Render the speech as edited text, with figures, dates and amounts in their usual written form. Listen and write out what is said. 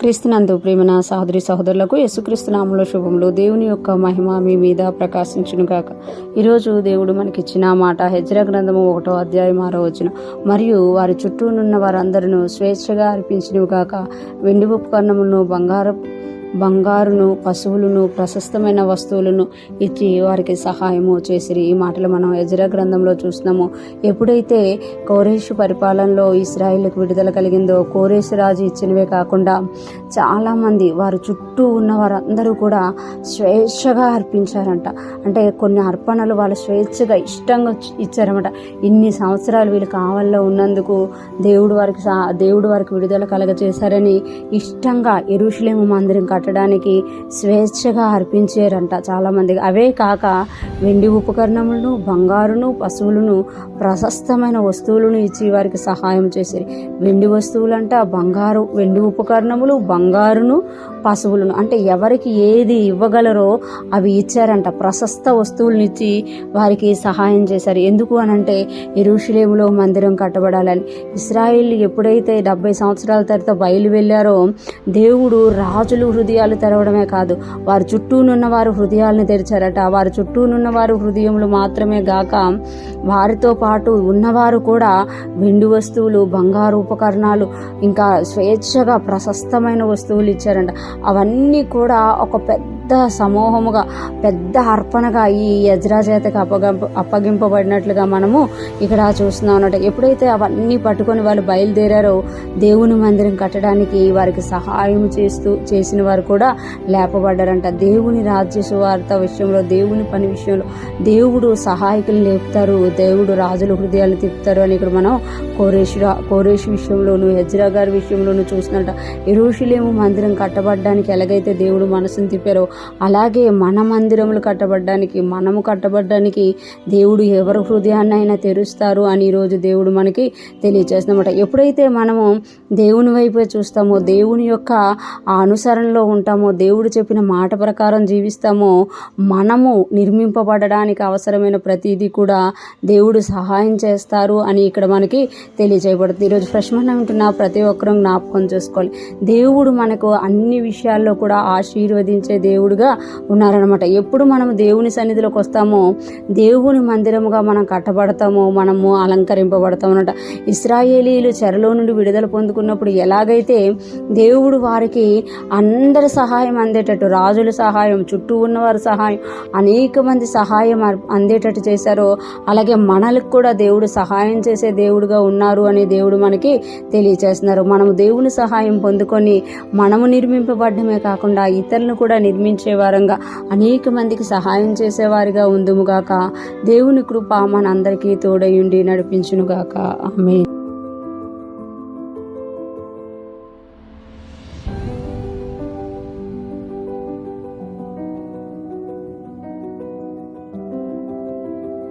క్రీస్తునందు ప్రేమన సహోదరి సహోదరులకు యేసుక్రీస్తు నామములో శుభములు. దేవుని యొక్క మహిమ మీ మీద ప్రకాశించును గాక. ఈరోజు దేవుడు మనకిచ్చిన మాట హెజ్రా గ్రంథము 1వ అధ్యాయం 6వ వచనం. మరియు వారి చుట్టూనున్న వారందరూ స్వేచ్ఛగా అర్పించినవి గాక. వెండి ఉపకరణములను బంగారును పశువులను ప్రశస్తమైన వస్తువులను ఇచ్చి వారికి సహాయము చేసిరి. ఈ మాటలు మనం హెజ్రా గ్రంథంలో చూస్తున్నాము. ఎప్పుడైతే కోరేషు పరిపాలనలో ఇశ్రాయేలుకు విడుదల కలిగిందో, కోరేషు రాజు ఇచ్చినవే కాకుండా చాలామంది వారి చుట్టూ ఉన్న వారందరూ కూడా స్వేచ్ఛగా అర్పించారంట. అంటే కొన్ని అర్పణలు వాళ్ళు స్వేచ్ఛగా ఇష్టంగా ఇచ్చారన్నమాట. ఇన్ని సంవత్సరాలు వీళ్ళు కావల్లో ఉన్నందుకు దేవుడు వారికి విడుదల కలగచేశారని ఇష్టంగా యెరూషలేము మందిరం కట్టడానికి స్వేచ్ఛగా అర్పించారంట చాలామంది. అవే కాక వెండి ఉపకరణములను బంగారును పశువులను ప్రశస్తమైన వస్తువులను ఇచ్చి వారికి సహాయం చేశారు. వెండి వస్తువులంట వెండి ఉపకరణములు బంగారును పశువులను అంటే ఎవరికి ఏది ఇవ్వగలరో అవి ఇచ్చారంట. ప్రశస్త వస్తువులను ఇచ్చి వారికి సహాయం చేశారు. ఎందుకు అనంటే యెరూషలేములో మందిరం కట్టబడాలని. ఇశ్రాయేలు ఎప్పుడైతే 70 సంవత్సరాల తర్వాత బయలు వెళ్ళారో దేవుడు రాజులు హృదయాలు తెరవడమే కాదు, వారి చుట్టూనున్న వారు హృదయాలను తెరిచారట. వారి చుట్టూనున్న వారు హృదయములు మాత్రమే గాక వారితో పాటు ఉన్నవారు కూడా వెండి వస్తువులు బంగారు ఉపకరణాలు ఇంకా స్వేచ్ఛగా ప్రశస్తమైన వస్తువులు ఇచ్చారంట. అవన్నీ కూడా ఒక పెద్ద సమూహముగా పెద్ద అర్పణగా ఈ ఎజ్రా చేతకు అప్పగింపబడినట్లుగా మనము ఇక్కడ చూస్తున్నాం అన్నట్టు. ఎప్పుడైతే అవన్నీ పట్టుకొని వాళ్ళు బయలుదేరారో దేవుని మందిరం కట్టడానికి వారికి సహాయం చేసిన వారు కూడా లేపబడ్డారంట. దేవుని రాజ్య సువార్త విషయంలో, దేవుని పని విషయంలో దేవుడు సహాయకులు లేపుతారు, దేవుడు రాజుల హృదయాలు తిప్పుతారు అని ఇక్కడ మనం కోరేషు విషయంలోను హెజ్రా గారి విషయంలోను చూసినట్ట. యెరూషలేము మందిరం కట్టబడ్డానికి ఎలాగైతే దేవుడు మనసును తిప్పారో అలాగే మన మందిరములు కట్టబడ్డానికి మనము కట్టబడ్డానికి దేవుడు ఎవరి హృదయాన్ని అయినా తెరుస్తారు అని ఈరోజు దేవుడు మనకి తెలియజేస్తున్నమాట. ఎప్పుడైతే మనము దేవుని వైపే చూస్తామో, దేవుని యొక్క అనుసరణలో ఉంటామో, దేవుడు చెప్పిన మాట ప్రకారం జీవిస్తామో, మనము నిర్మింపబడడానికి అవసరమైన ప్రతిదీ కూడా దేవుడు సహాయం చేస్తారు అని ఇక్కడ మనకి తెలియజేయబడుతుంది. ఈరోజు ఫ్రెష్ మనం ఉంటున్న ప్రతి ఒక్కరూ జ్ఞాపకం చేసుకోవాలి, దేవుడు మనకు అన్ని విషయాల్లో కూడా ఆశీర్వదించే దేవుడుగా ఉన్నారనమాట. ఎప్పుడు మనం దేవుని సన్నిధిలోకి వస్తామో దేవుని మందిరముగా మనం కట్టబడతామో, మనము అలంకరింపబడతాం అన్నమాట. ఇశ్రాయేలీలు చెరలో నుండి విడుదల పొందుకున్నప్పుడు ఎలాగైతే దేవుడు వారికి అందరి సహాయం అందేటట్టు, రాజుల సహాయం, చుట్టూ ఉన్నవారి సహాయం, అనేక మంది సహాయం అందేటట్టు చేశారో అలాగే మనలకు కూడా దేవుడు సహాయం చేసే దేవుడుగా ఉన్నారు అని దేవుడు మనకి తెలియచేస్తున్నారు. మనము దేవుని సహాయం పొందుకొని మనము నిర్మింపబడ్డమే కాకుండా ఇతరులను కూడా నిర్మించే వారంగా అనేక మందికి సహాయం చేసేవారిగా ఉందుముగాక. దేవుని కృప మనందరికీ తోడయుండి నడిపించునుగాక. ఆమేన్.